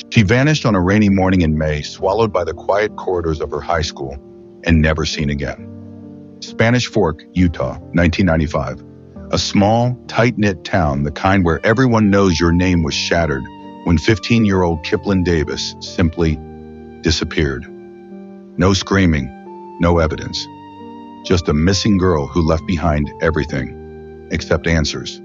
She vanished on a rainy morning in May, swallowed by the quiet corridors of her high school, and never seen again. Spanish Fork, Utah, 1995. A small, tight-knit town, the kind where everyone knows your name was shattered when 15-year-old Kiplyn Davis simply disappeared. No screaming, no evidence. Just a missing girl who left behind everything, except answers.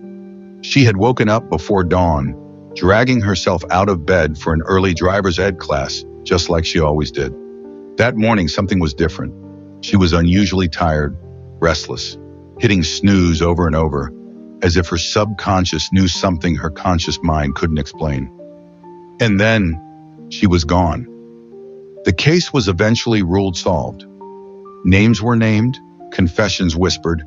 She had woken up before dawn, dragging herself out of bed for an early driver's ed class, just like she always did. That morning, something was different. She was unusually tired, restless, hitting snooze over and over, as if her subconscious knew something her conscious mind couldn't explain. And then, she was gone. The case was eventually ruled solved. Names were named, confessions whispered,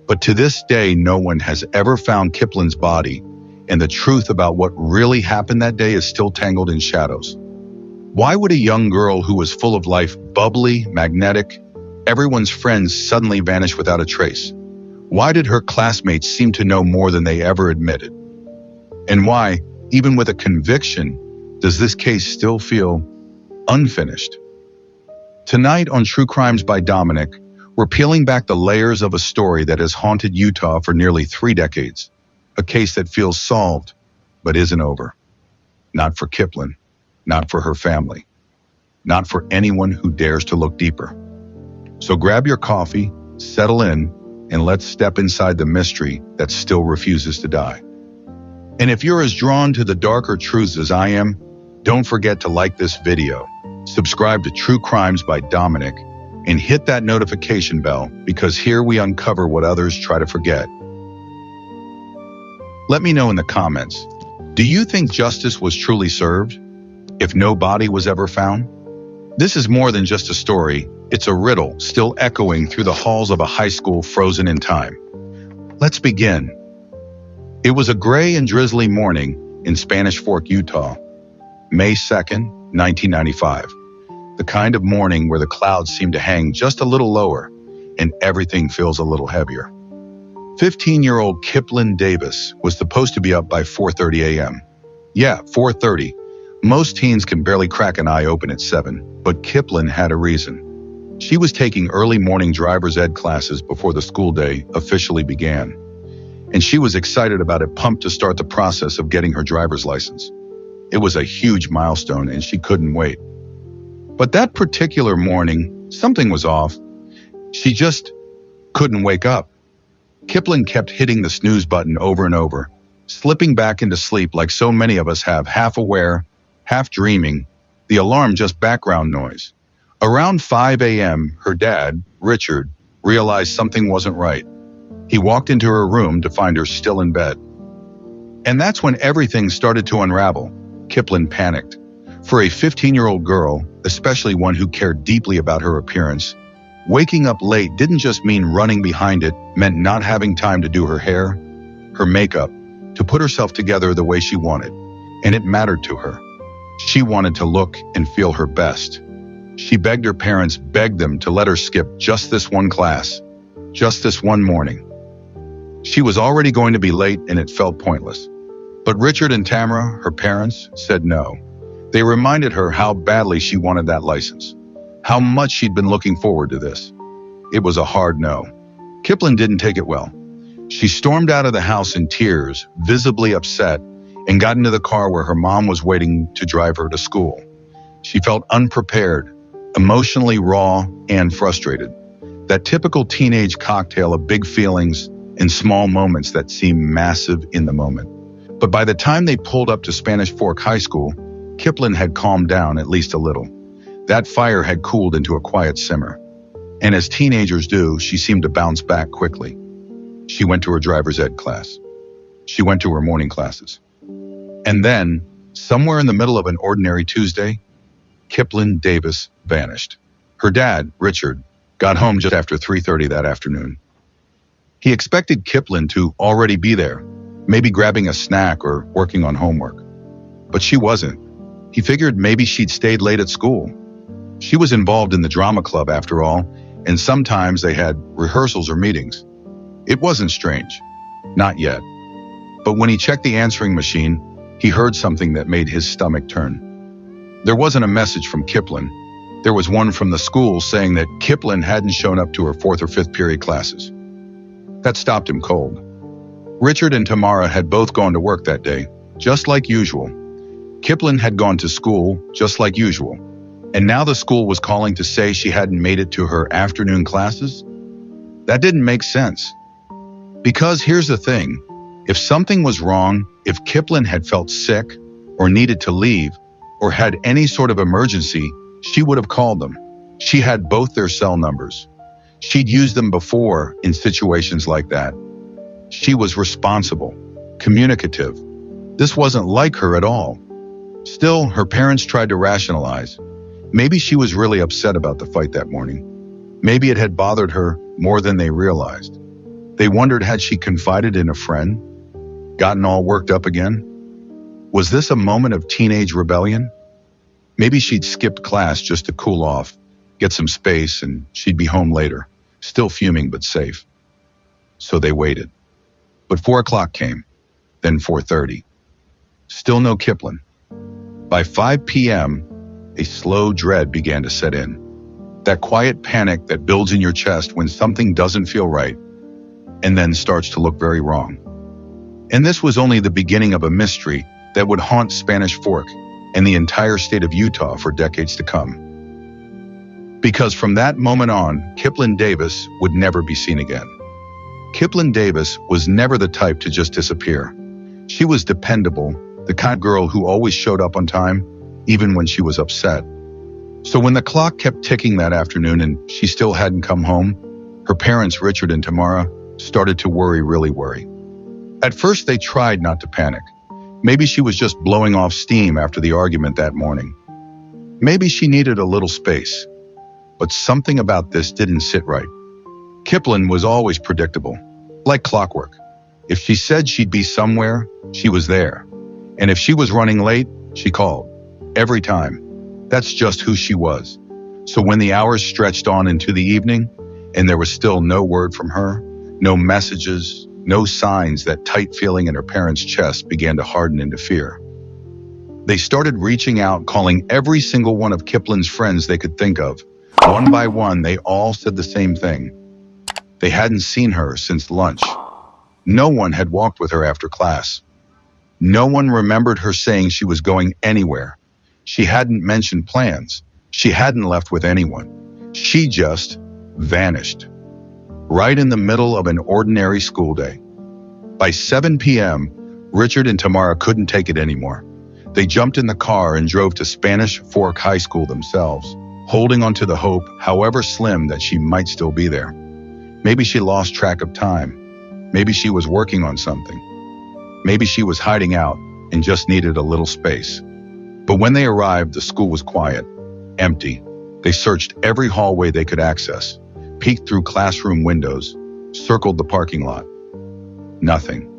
but to this day, no one has ever found Kiplyn's body, and the truth about what really happened that day is still tangled in shadows. Why would a young girl who was full of life, bubbly, magnetic, everyone's friends suddenly vanish without a trace? Why did her classmates seem to know more than they ever admitted? And why, even with a conviction, does this case still feel unfinished? Tonight on True Crimes by Dominik, we're peeling back the layers of a story that has haunted Utah for nearly 3 decades. A case that feels solved, but isn't over. Not for Kiplyn, not for her family, not for anyone who dares to look deeper. So grab your coffee, settle in, and let's step inside the mystery that still refuses to die. And if you're as drawn to the darker truths as I am, don't forget to like this video, subscribe to True Crimes by Dominik, and hit that notification bell, because here we uncover what others try to forget. Let me know in the comments, do you think justice was truly served if no body was ever found? This is more than just a story, it's a riddle still echoing through the halls of a high school frozen in time. Let's begin. It was a gray and drizzly morning in Spanish Fork, Utah, May 2nd, 1995. The kind of morning where the clouds seem to hang just a little lower and everything feels a little heavier. 15-year-old Kiplyn Davis was supposed to be up by 4:30 a.m. Yeah, 4:30. Most teens can barely crack an eye open at 7, but Kiplyn had a reason. She was taking early morning driver's ed classes before the school day officially began, and she was excited about it, pumped to start the process of getting her driver's license. It was a huge milestone, and she couldn't wait. But that particular morning, something was off. She just couldn't wake up. Kiplyn kept hitting the snooze button over and over, slipping back into sleep like so many of us have, half aware, half dreaming, the alarm just background noise. Around 5 a.m., her dad, Richard, realized something wasn't right. He walked into her room to find her still in bed. And that's when everything started to unravel. Kiplyn panicked. For a 15-year-old girl, especially one who cared deeply about her appearance, waking up late didn't just mean running behind it, meant not having time to do her hair, her makeup, to put herself together the way she wanted. And it mattered to her. She wanted to look and feel her best. She begged her parents, begged them to let her skip just this one class, just this one morning. She was already going to be late and it felt pointless. But Richard and Tamara, her parents, said no. They reminded her how badly she wanted that license, how much she'd been looking forward to this. It was a hard no. Kiplyn didn't take it well. She stormed out of the house in tears, visibly upset, and got into the car where her mom was waiting to drive her to school. She felt unprepared, emotionally raw, and frustrated. That typical teenage cocktail of big feelings and small moments that seem massive in the moment. But by the time they pulled up to Spanish Fork High School, Kiplyn had calmed down at least a little. That fire had cooled into a quiet simmer. And as teenagers do, she seemed to bounce back quickly. She went to her driver's ed class. She went to her morning classes. And then, somewhere in the middle of an ordinary Tuesday, Kiplyn Davis vanished. Her dad, Richard, got home just after 3:30 that afternoon. He expected Kiplyn to already be there, maybe grabbing a snack or working on homework. But she wasn't. He figured maybe she'd stayed late at school. She was involved in the drama club after all, and sometimes they had rehearsals or meetings. It wasn't strange. Not yet. But when he checked the answering machine, he heard something that made his stomach turn. There wasn't a message from Kiplyn. There was one from the school saying that Kiplyn hadn't shown up to her fourth or fifth period classes. That stopped him cold. Richard and Tamara had both gone to work that day, just like usual. Kiplyn had gone to school, just like usual. And now the school was calling to say she hadn't made it to her afternoon classes? That didn't make sense. Because here's the thing, if something was wrong, if Kiplyn had felt sick, or needed to leave, or had any sort of emergency, she would have called them. She had both their cell numbers. She'd used them before in situations like that. She was responsible, communicative. This wasn't like her at all. Still, her parents tried to rationalize. Maybe she was really upset about the fight that morning. Maybe it had bothered her more than they realized. They wondered, had she confided in a friend? Gotten all worked up again? Was this a moment of teenage rebellion? Maybe she'd skipped class just to cool off, get some space, and she'd be home later, still fuming but safe. So they waited. But 4 o'clock came, then 4:30. Still no Kiplyn. By 5 p.m., a slow dread began to set in. That quiet panic that builds in your chest when something doesn't feel right, and then starts to look very wrong. And this was only the beginning of a mystery that would haunt Spanish Fork and the entire state of Utah for decades to come. Because from that moment on, Kiplyn Davis would never be seen again. Kiplyn Davis was never the type to just disappear. She was dependable, the kind of girl who always showed up on time, even when she was upset. So when the clock kept ticking that afternoon and she still hadn't come home, her parents, Richard and Tamara, started to really worry. At first, they tried not to panic. Maybe she was just blowing off steam after the argument that morning. Maybe she needed a little space. But something about this didn't sit right. Kiplyn was always predictable, like clockwork. If she said she'd be somewhere, she was there. And if she was running late, she called. Every time. That's just who she was. So when the hours stretched on into the evening, and there was still no word from her, no messages, no signs, that tight feeling in her parents' chest began to harden into fear. They started reaching out, calling every single one of Kiplyn's friends they could think of. One by one, they all said the same thing. They hadn't seen her since lunch. No one had walked with her after class. No one remembered her saying she was going anywhere. She hadn't mentioned plans. She hadn't left with anyone. She just vanished. Right in the middle of an ordinary school day. By 7 p.m., Richard and Tamara couldn't take it anymore. They jumped in the car and drove to Spanish Fork High School themselves, holding onto the hope, however slim, that she might still be there. Maybe she lost track of time. Maybe she was working on something. Maybe she was hiding out and just needed a little space. But when they arrived, the school was quiet, empty. They searched every hallway they could access, peeked through classroom windows, circled the parking lot. Nothing.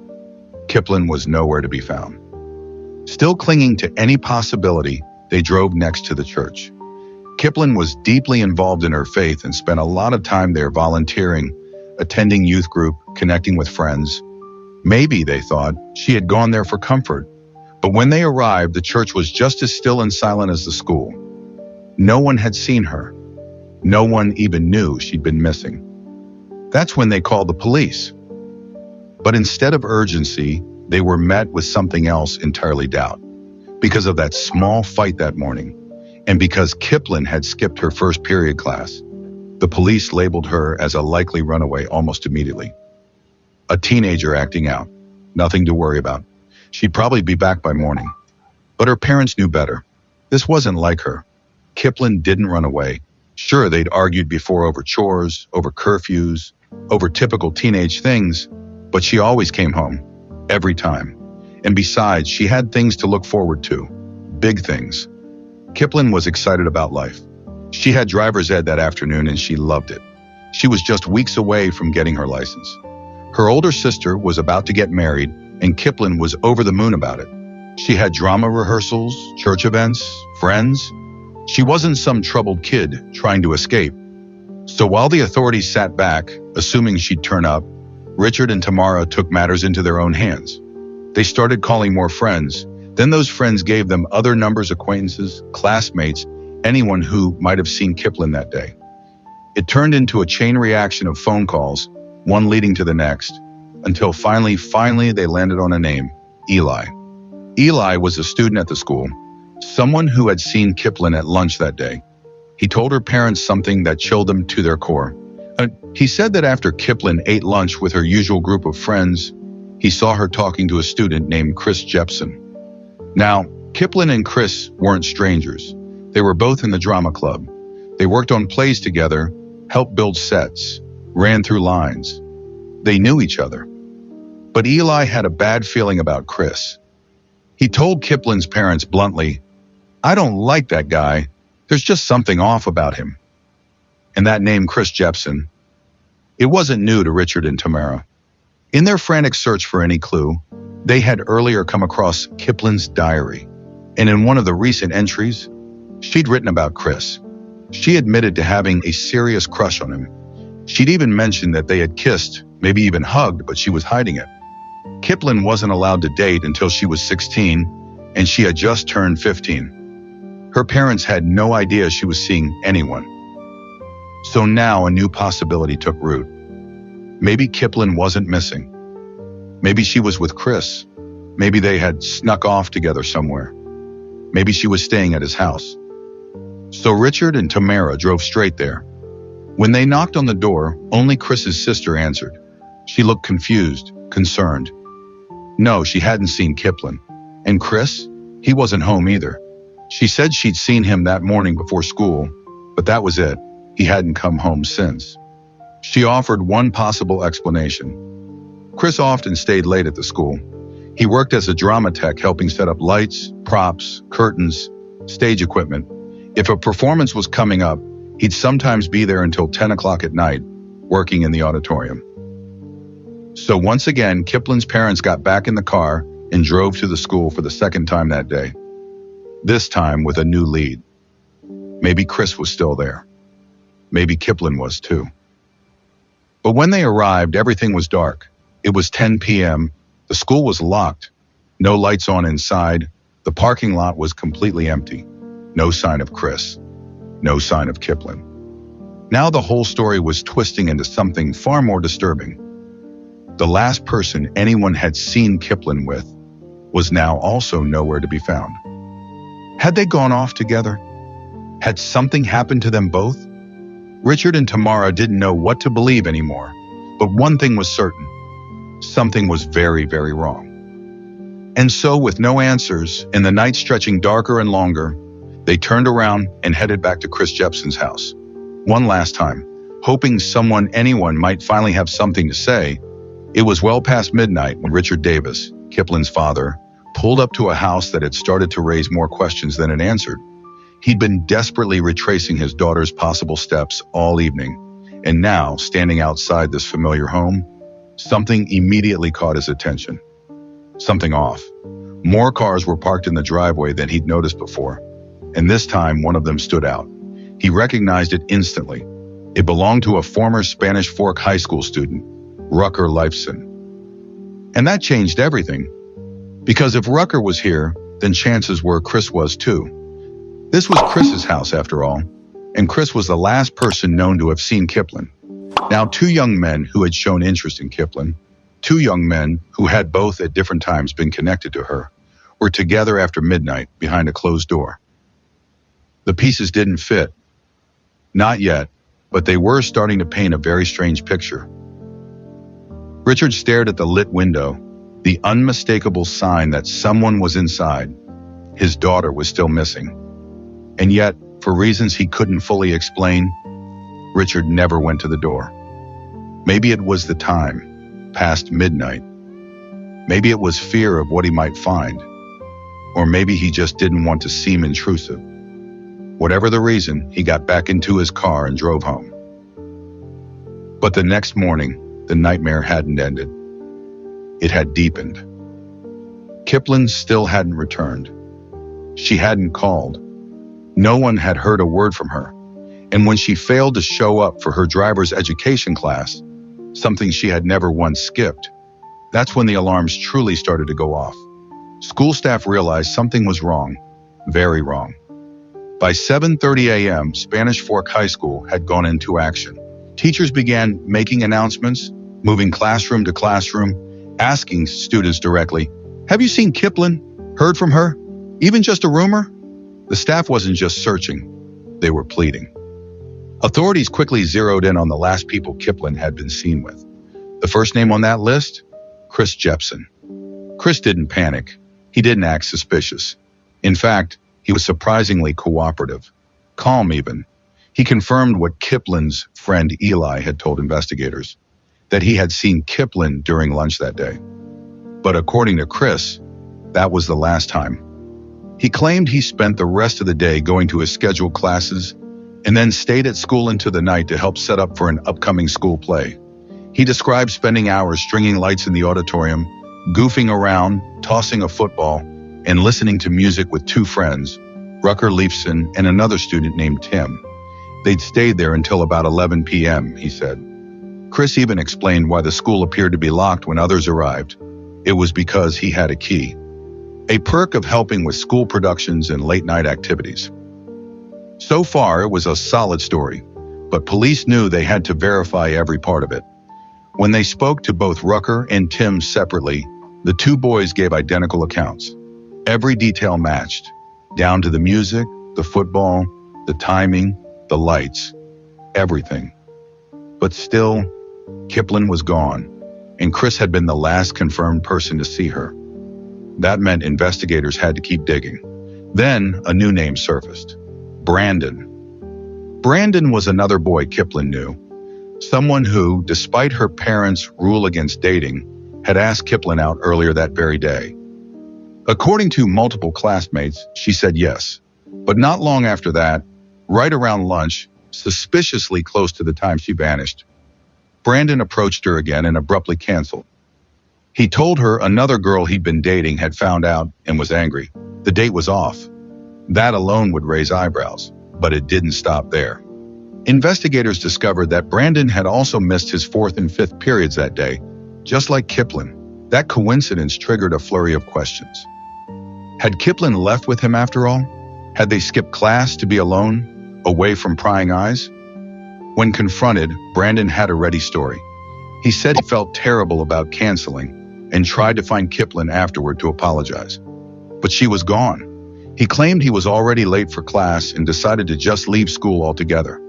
Kiplyn was nowhere to be found. Still clinging to any possibility, they drove next to the church. Kiplyn was deeply involved in her faith and spent a lot of time there volunteering, attending youth group, connecting with friends. Maybe, they thought, she had gone there for comfort. But when they arrived, the church was just as still and silent as the school. No one had seen her. No one even knew she'd been missing. That's when they called the police. But instead of urgency, they were met with something else entirely, doubt. Because of that small fight that morning, and because Kiplyn had skipped her first period class, the police labeled her as a likely runaway almost immediately. A teenager acting out. Nothing to worry about. She'd probably be back by morning. But her parents knew better. This wasn't like her. Kiplyn didn't run away. Sure, they'd argued before over chores, over curfews, over typical teenage things, but she always came home. Every time. And besides, she had things to look forward to. Big things. Kiplyn was excited about life. She had driver's ed that afternoon and she loved it. She was just weeks away from getting her license. Her older sister was about to get married and Kiplyn was over the moon about it. She had drama rehearsals, church events, friends. She wasn't some troubled kid trying to escape. So while the authorities sat back, assuming she'd turn up, Richard and Tamara took matters into their own hands. They started calling more friends. Then those friends gave them other numbers, acquaintances, classmates, anyone who might have seen Kiplyn that day. It turned into a chain reaction of phone calls, one leading to the next, until finally they landed on a name: Eli. Eli was a student at the school, someone who had seen Kiplyn at lunch that day. He told her parents something that chilled them to their core. He said that after Kiplyn ate lunch with her usual group of friends, he saw her talking to a student named Chris Jepson. Now, Kiplyn and Chris weren't strangers. They were both in the drama club. They worked on plays together, helped build sets, ran through lines. They knew each other. But Eli had a bad feeling about Chris. He told Kiplyn's parents bluntly, "I don't like that guy. There's just something off about him." And that name, Chris Jepson, it wasn't new to Richard and Tamara. In their frantic search for any clue, they had earlier come across Kiplyn's diary. And in one of the recent entries, she'd written about Chris. She admitted to having a serious crush on him. She'd even mentioned that they had kissed, maybe even hugged, but she was hiding it. Kiplyn wasn't allowed to date until she was 16, and she had just turned 15. Her parents had no idea she was seeing anyone. So now a new possibility took root. Maybe Kiplyn wasn't missing. Maybe she was with Chris. Maybe they had snuck off together somewhere. Maybe she was staying at his house. So Richard and Tamara drove straight there. When they knocked on the door, only Chris's sister answered. She looked confused, concerned. No, she hadn't seen Kiplyn. And Chris? He wasn't home either. She said she'd seen him that morning before school, but that was it. He hadn't come home since. She offered one possible explanation. Chris often stayed late at the school. He worked as a drama tech, helping set up lights, props, curtains, stage equipment. If a performance was coming up, he'd sometimes be there until 10 o'clock at night, working in the auditorium. So once again, Kiplyn's parents got back in the car and drove to the school for the second time that day. This time with a new lead. Maybe Chris was still there. Maybe Kiplyn was too. But when they arrived, everything was dark. It was 10 p.m. The school was locked. No lights on inside. The parking lot was completely empty. No sign of Chris. No sign of Kiplyn. Now the whole story was twisting into something far more disturbing. The last person anyone had seen Kiplyn with was now also nowhere to be found. Had they gone off together? Had something happened to them both? Richard and Tamara didn't know what to believe anymore, but one thing was certain. Something was very, very wrong. And so, with no answers, and the night stretching darker and longer, they turned around and headed back to Chris Jepson's house. One last time, hoping anyone might finally have something to say. It was well past midnight when Richard Davis, Kiplyn's father, pulled up to a house that had started to raise more questions than it answered. He'd been desperately retracing his daughter's possible steps all evening, and now, standing outside this familiar home, something immediately caught his attention. Something off. More cars were parked in the driveway than he'd noticed before, and this time one of them stood out. He recognized it instantly. It belonged to a former Spanish Fork High School student, Rucker Leifson. And that changed everything. Because if Rucker was here, then chances were Chris was too. This was Chris's house after all, and Chris was the last person known to have seen Kiplyn. Now, two young men who had shown interest in Kiplyn, two young men who had both at different times been connected to her, were together after midnight behind a closed door. The pieces didn't fit. Not yet, but they were starting to paint a very strange picture. Richard stared at the lit window, the unmistakable sign that someone was inside. His daughter was still missing. And yet, for reasons he couldn't fully explain, Richard never went to the door. Maybe it was the time, past midnight. Maybe it was fear of what he might find. Or maybe he just didn't want to seem intrusive. Whatever the reason, he got back into his car and drove home. But the next morning, the nightmare hadn't ended. It had deepened. Kiplyn still hadn't returned. She hadn't called. No one had heard a word from her. And when she failed to show up for her driver's education class, something she had never once skipped, that's when the alarms truly started to go off. School staff realized something was wrong, very wrong. By 7:30 a.m., Spanish Fork High School had gone into action. Teachers began making announcements, moving classroom to classroom, asking students directly, "Have you seen Kiplyn? Heard from her? Even just a rumor?" The staff wasn't just searching, they were pleading. Authorities quickly zeroed in on the last people Kiplyn had been seen with. The first name on that list? Chris Jepson. Chris didn't panic. He didn't act suspicious. In fact, he was surprisingly cooperative, calm even. He confirmed what Kiplyn's friend Eli had told investigators, that he had seen Kiplyn during lunch that day. But according to Chris, that was the last time. He claimed he spent the rest of the day going to his scheduled classes and then stayed at school into the night to help set up for an upcoming school play. He described spending hours stringing lights in the auditorium, goofing around, tossing a football, and listening to music with two friends, Rucker Leifson and another student named Tim. They'd stayed there until about 11 p.m., he said. Chris even explained why the school appeared to be locked when others arrived. It was because he had a key. A perk of helping with school productions and late-night activities. So far, it was a solid story, but police knew they had to verify every part of it. When they spoke to both Rucker and Tim separately, the two boys gave identical accounts. Every detail matched, down to the music, the football, the timing, the lights, everything. But still, Kiplyn was gone, and Chris had been the last confirmed person to see her. That meant investigators had to keep digging. Then, a new name surfaced. Brandon. Brandon was another boy Kiplyn knew. Someone who, despite her parents' rule against dating, had asked Kiplyn out earlier that very day. According to multiple classmates, she said yes. But not long after that, right around lunch, suspiciously close to the time she vanished, Brandon approached her again and abruptly canceled. He told her another girl he'd been dating had found out and was angry. The date was off. That alone would raise eyebrows, but it didn't stop there. Investigators discovered that Brandon had also missed his fourth and fifth periods that day, just like Kiplyn. That coincidence triggered a flurry of questions. Had Kiplyn left with him after all? Had they skipped class to be alone, away from prying eyes? When confronted, Brandon had a ready story. He said he felt terrible about canceling and tried to find Kiplyn afterward to apologize. But she was gone. He claimed he was already late for class and decided to just leave school altogether.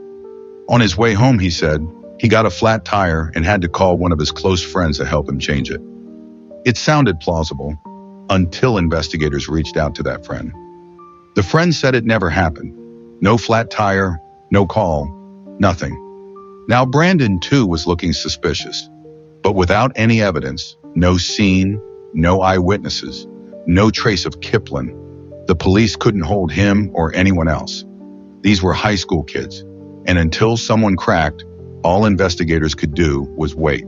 On his way home, he said, he got a flat tire and had to call one of his close friends to help him change it. It sounded plausible until investigators reached out to that friend. The friend said it never happened. No flat tire, no call, nothing. Now Brandon too was looking suspicious, but without any evidence, no scene, no eyewitnesses, no trace of Kiplyn, the police couldn't hold him or anyone else. These were high school kids, and until someone cracked, all investigators could do was wait.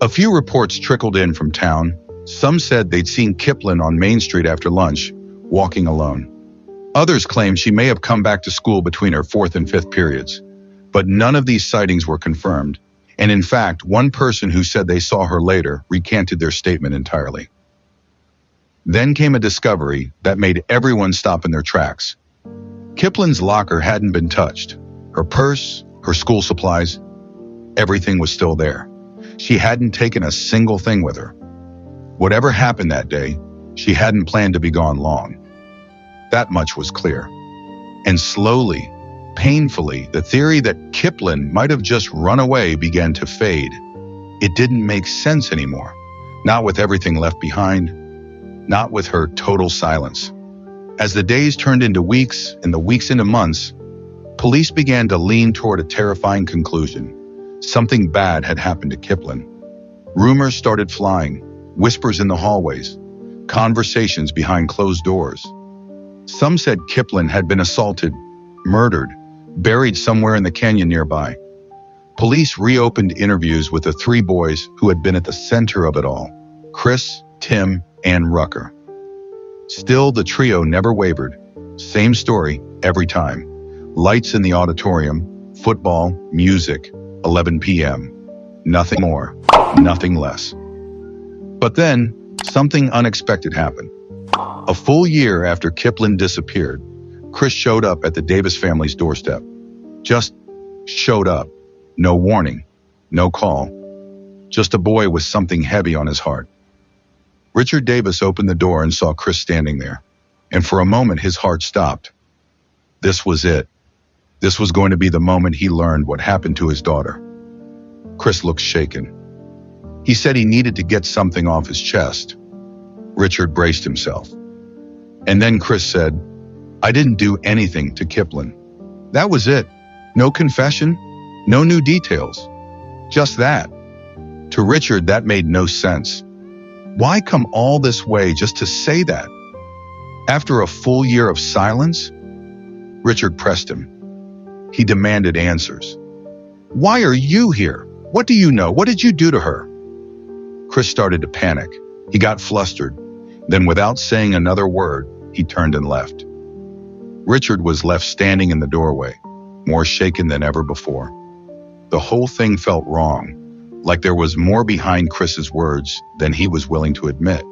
A few reports trickled in from town. Some said they'd seen Kiplyn on Main Street after lunch, walking alone. Others claimed she may have come back to school between her fourth and fifth periods, but none of these sightings were confirmed, and in fact, one person who said they saw her later recanted their statement entirely. Then came a discovery that made everyone stop in their tracks. Kiplyn's locker hadn't been touched. Her purse, her school supplies, everything was still there. She hadn't taken a single thing with her. Whatever happened that day, she hadn't planned to be gone long. That much was clear. And slowly, painfully, the theory that Kiplyn might have just run away began to fade. It didn't make sense anymore. Not with everything left behind, not with her total silence. As the days turned into weeks and the weeks into months, police began to lean toward a terrifying conclusion. Something bad had happened to Kiplyn. Rumors started flying, whispers in the hallways, conversations behind closed doors. Some said Kiplyn had been assaulted, murdered, buried somewhere in the canyon nearby. Police reopened interviews with the three boys who had been at the center of it all, Chris, Tim, and Rucker. Still, the trio never wavered. Same story every time. Lights in the auditorium, football, music, 11 p.m. Nothing more, nothing less. But then, something unexpected happened. A full year after Kiplyn disappeared, Chris showed up at the Davis family's doorstep. Just showed up. No warning, no call. Just a boy with something heavy on his heart. Richard Davis opened the door and saw Chris standing there. And for a moment, his heart stopped. This was it. This was going to be the moment he learned what happened to his daughter. Chris looked shaken. He said he needed to get something off his chest. Richard braced himself. And then Chris said, "I didn't do anything to Kiplyn." That was it. No confession, no new details. Just that. To Richard, that made no sense. Why come all this way just to say that? After a full year of silence? Richard pressed him. He demanded answers. Why are you here? What do you know? What did you do to her? Chris started to panic. He got flustered. Then, without saying another word, he turned and left. Richard was left standing in the doorway, more shaken than ever before. The whole thing felt wrong, like there was more behind Chris's words than he was willing to admit.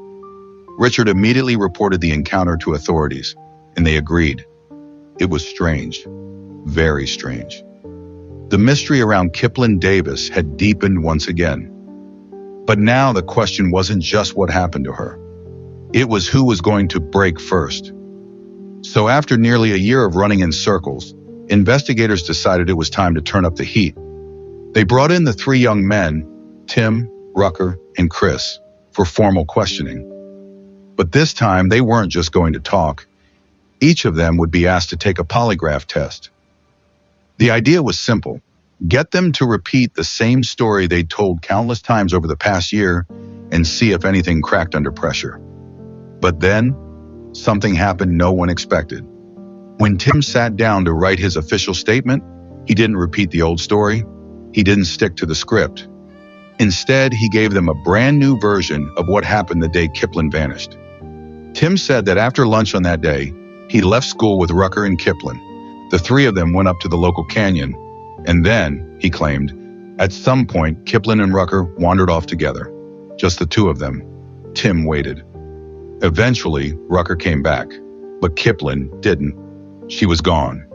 Richard immediately reported the encounter to authorities, and they agreed. It was strange, very strange. The mystery around Kiplyn Davis had deepened once again. But now the question wasn't just what happened to her. It was who was going to break first. So after nearly a year of running in circles, investigators decided it was time to turn up the heat. They brought in the three young men, Tim, Rucker, and Chris, for formal questioning. But this time, they weren't just going to talk. Each of them would be asked to take a polygraph test. The idea was simple. Get them to repeat the same story they'd told countless times over the past year and see if anything cracked under pressure. But then, something happened no one expected. When Tim sat down to write his official statement, he didn't repeat the old story. He didn't stick to the script. Instead, he gave them a brand new version of what happened the day Kiplyn vanished. Tim said that after lunch on that day, he left school with Rucker and Kiplyn. The three of them went up to the local canyon, and then, he claimed, at some point, Kiplyn and Rucker wandered off together. Just the two of them. Tim waited. Eventually, Rucker came back, but Kiplyn didn't. She was gone.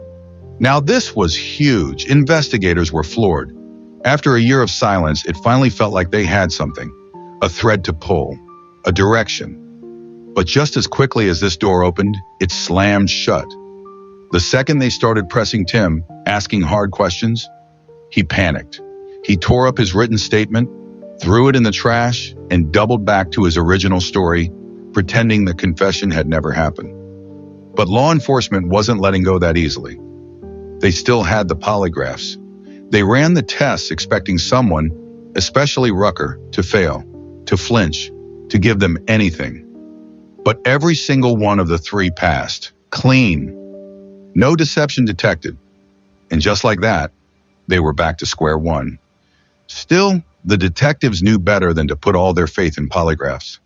Now this was huge. Investigators were floored. After a year of silence, it finally felt like they had something. A thread to pull. A direction. But just as quickly as this door opened, it slammed shut. The second they started pressing Tim, asking hard questions, he panicked. He tore up his written statement, threw it in the trash, and doubled back to his original story, pretending the confession had never happened. But law enforcement wasn't letting go that easily. They still had the polygraphs. They ran the tests expecting someone, especially Rucker, to fail, to flinch, to give them anything. But every single one of the three passed. Clean. No deception detected. And just like that, they were back to square one. Still, the detectives knew better than to put all their faith in polygraphs.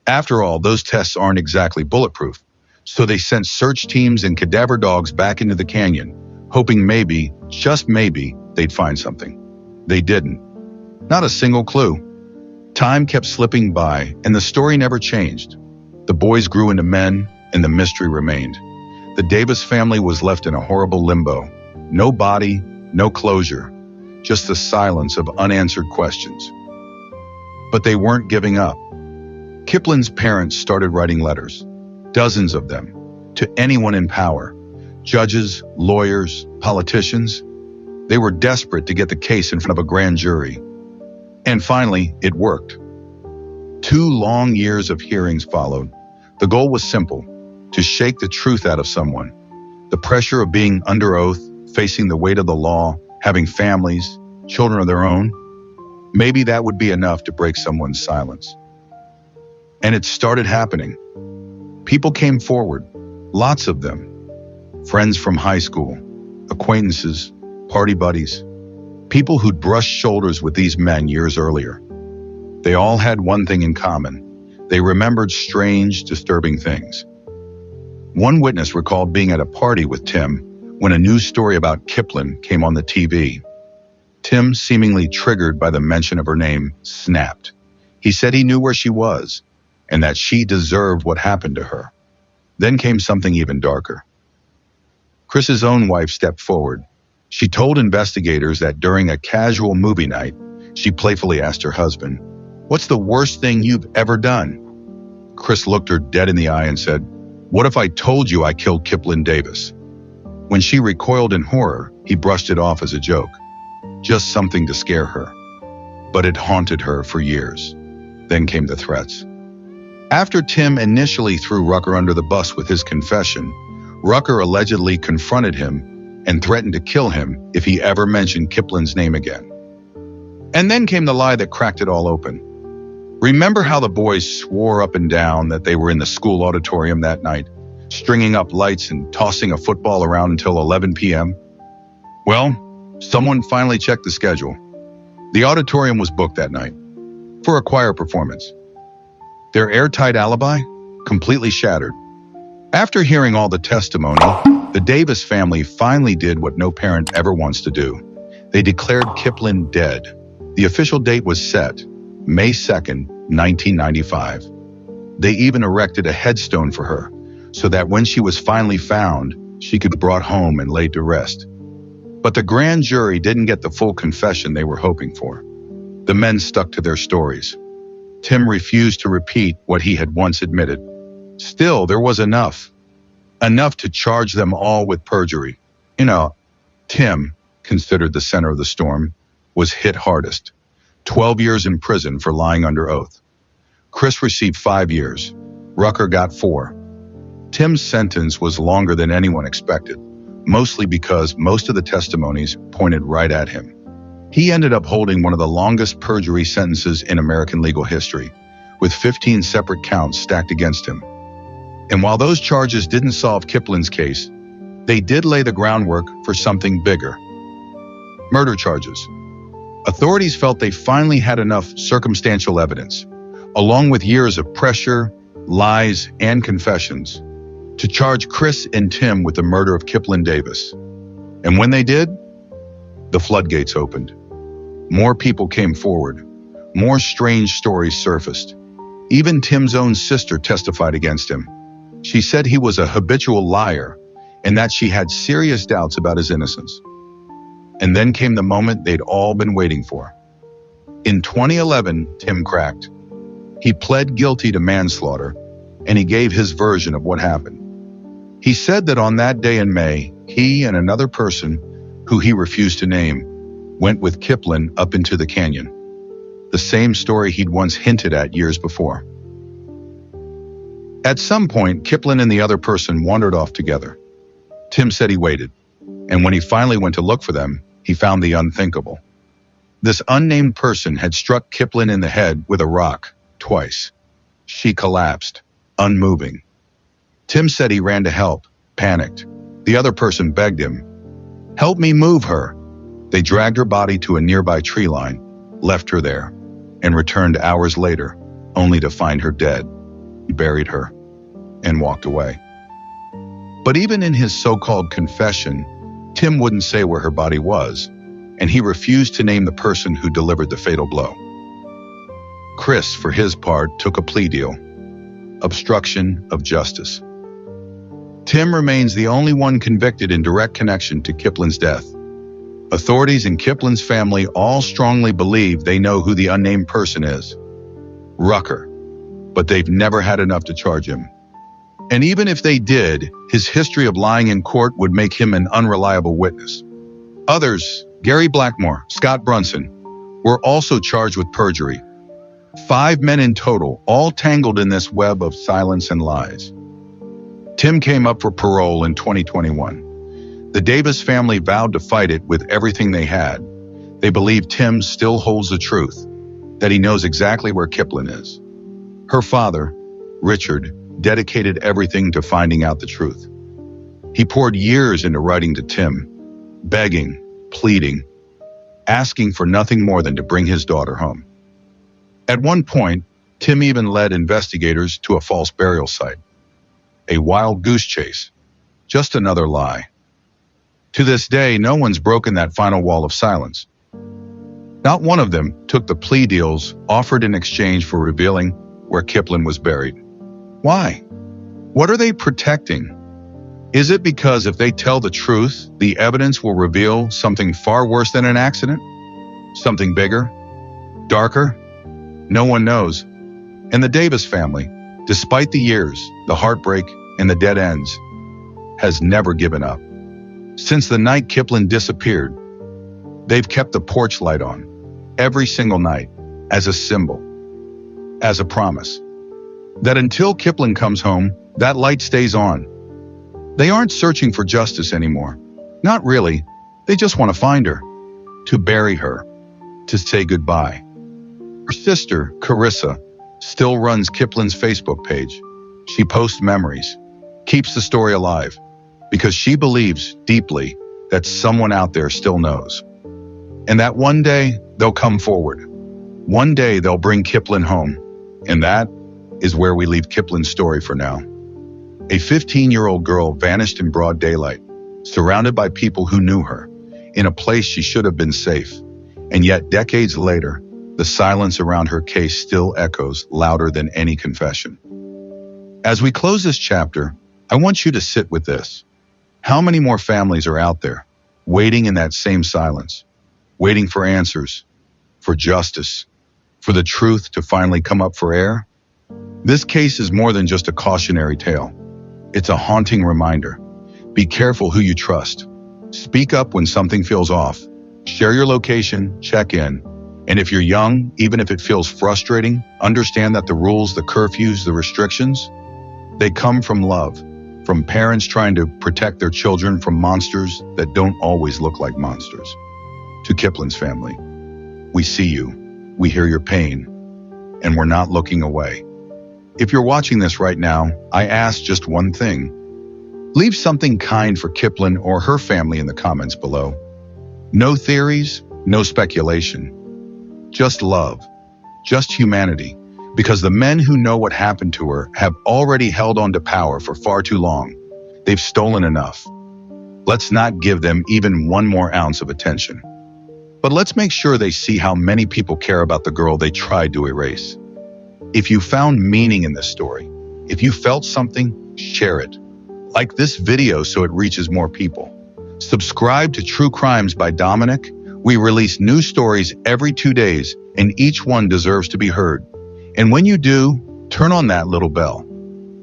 After all, those tests aren't exactly bulletproof. So they sent search teams and cadaver dogs back into the canyon, hoping maybe, just maybe, they'd find something. They didn't. Not a single clue. Time kept slipping by, and the story never changed. The boys grew into men, and the mystery remained. The Davis family was left in a horrible limbo. No body, no closure, just the silence of unanswered questions. But they weren't giving up. Kiplyn's parents started writing letters, dozens of them, to anyone in power, judges, lawyers, politicians. They were desperate to get the case in front of a grand jury. And finally, it worked. 2 long years of hearings followed. The goal was simple, to shake the truth out of someone. The pressure of being under oath, facing the weight of the law, having families, children of their own. Maybe that would be enough to break someone's silence. And it started happening. People came forward, lots of them. Friends from high school, acquaintances, party buddies, people who'd brushed shoulders with these men years earlier. They all had one thing in common. They remembered strange, disturbing things. One witness recalled being at a party with Tim when a news story about Kiplyn came on the TV. Tim, seemingly triggered by the mention of her name, snapped. He said he knew where she was. and that she deserved what happened to her. Then came something even darker. Chris's own wife stepped forward. She told investigators that during a casual movie night, she playfully asked her husband, "What's the worst thing you've ever done?" Chris looked her dead in the eye and said, "What if I told you I killed Kiplyn Davis?" When she recoiled in horror, he brushed it off as a joke, just something to scare her. But it haunted her for years. Then came the threats. After Tim initially threw Rucker under the bus with his confession, Rucker allegedly confronted him and threatened to kill him if he ever mentioned Kiplyn's name again. And then came the lie that cracked it all open. Remember how the boys swore up and down that they were in the school auditorium that night, stringing up lights and tossing a football around until 11 p.m.? Well, someone finally checked the schedule. The auditorium was booked that night for a choir performance. Their airtight alibi completely shattered. After hearing all the testimony, the Davis family finally did what no parent ever wants to do. They declared Kiplyn dead. The official date was set, May 2nd, 1995. They even erected a headstone for her, so that when she was finally found, she could be brought home and laid to rest. But the grand jury didn't get the full confession they were hoping for. The men stuck to their stories. Tim refused to repeat what he had once admitted. Still, there was enough to charge them all with perjury. Tim, considered the center of the storm, was hit hardest. 12 years in prison for lying under oath. Chris received 5 years. Rucker got 4. Tim's sentence was longer than anyone expected, mostly because most of the testimonies pointed right at him. He ended up holding one of the longest perjury sentences in American legal history, with 15 separate counts stacked against him. And while those charges didn't solve Kiplyn's case, they did lay the groundwork for something bigger. Murder charges. Authorities felt they finally had enough circumstantial evidence, along with years of pressure, lies, and confessions, to charge Chris and Tim with the murder of Kiplyn Davis. And when they did, the floodgates opened. More people came forward. More strange stories surfaced. Even Tim's own sister testified against him. She said he was a habitual liar and that she had serious doubts about his innocence. And then came the moment they'd all been waiting for. In 2011, Tim cracked. He pled guilty to manslaughter, and he gave his version of what happened. He said that on that day in May, he and another person, who he refused to name, went with Kiplyn up into the canyon. The same story he'd once hinted at years before. At some point, Kiplyn and the other person wandered off together. Tim said he waited, and when he finally went to look for them, he found the unthinkable. This unnamed person had struck Kiplyn in the head with a rock twice. She collapsed, unmoving. Tim said he ran to help, panicked. The other person begged him, "Help me move her." They dragged her body to a nearby tree line, left her there, and returned hours later, only to find her dead. He buried her and walked away. But even in his so-called confession, Tim wouldn't say where her body was, and he refused to name the person who delivered the fatal blow. Chris, for his part, took a plea deal. Obstruction of justice. Tim remains the only one convicted in direct connection to Kiplyn's death. Authorities and Kiplyn's family all strongly believe they know who the unnamed person is. Rucker. But they've never had enough to charge him. And even if they did, his history of lying in court would make him an unreliable witness. Others, Gary Blackmore, Scott Brunson, were also charged with perjury. 5 men in total, all tangled in this web of silence and lies. Tim came up for parole in 2021. The Davis family vowed to fight it with everything they had. They believe Tim still holds the truth, that he knows exactly where Kiplyn is. Her father, Richard, dedicated everything to finding out the truth. He poured years into writing to Tim, begging, pleading, asking for nothing more than to bring his daughter home. At one point, Tim even led investigators to a false burial site. A wild goose chase. Just another lie. To this day, no one's broken that final wall of silence. Not one of them took the plea deals offered in exchange for revealing where Kiplyn was buried. Why? What are they protecting? Is it because if they tell the truth, the evidence will reveal something far worse than an accident? Something bigger? Darker? No one knows. And the Davis family, despite the years, the heartbreak, and the dead ends, has never given up. Since the night Kiplyn disappeared, they've kept the porch light on, every single night, as a symbol, as a promise, that until Kiplyn comes home, that light stays on. They aren't searching for justice anymore. Not really. They just want to find her, to bury her, to say goodbye. Her sister, Carissa, still runs Kiplyn's Facebook page. She posts memories, keeps the story alive, because she believes deeply that someone out there still knows. And that one day, they'll come forward. One day, they'll bring Kiplyn home. And that is where we leave Kiplyn's story for now. A 15-year-old girl vanished in broad daylight, surrounded by people who knew her, in a place she should have been safe. And yet, decades later, the silence around her case still echoes louder than any confession. As we close this chapter, I want you to sit with this. How many more families are out there, waiting in that same silence, waiting for answers, for justice, for the truth to finally come up for air? This case is more than just a cautionary tale. It's a haunting reminder. Be careful who you trust. Speak up when something feels off. Share your location, check in. And if you're young, even if it feels frustrating, understand that the rules, the curfews, the restrictions, they come from love, from parents trying to protect their children from monsters that don't always look like monsters. To Kiplyn's family, we see you, we hear your pain, and we're not looking away. If you're watching this right now, I ask just one thing. Leave something kind for Kiplyn or her family in the comments below. No theories, no speculation. Just love, just humanity, because the men who know what happened to her have already held on to power for far too long. They've stolen enough. Let's not give them even one more ounce of attention. But let's make sure they see how many people care about the girl they tried to erase. If you found meaning in this story, if you felt something, share it. Like this video so it reaches more people. Subscribe to True Crimes by Dominik. We release new stories every 2 days, and each one deserves to be heard. And when you do, turn on that little bell.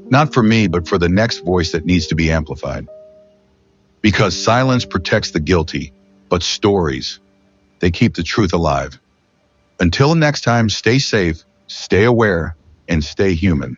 Not for me, but for the next voice that needs to be amplified. Because silence protects the guilty, but stories, they keep the truth alive. Until next time, stay safe, stay aware, and stay human.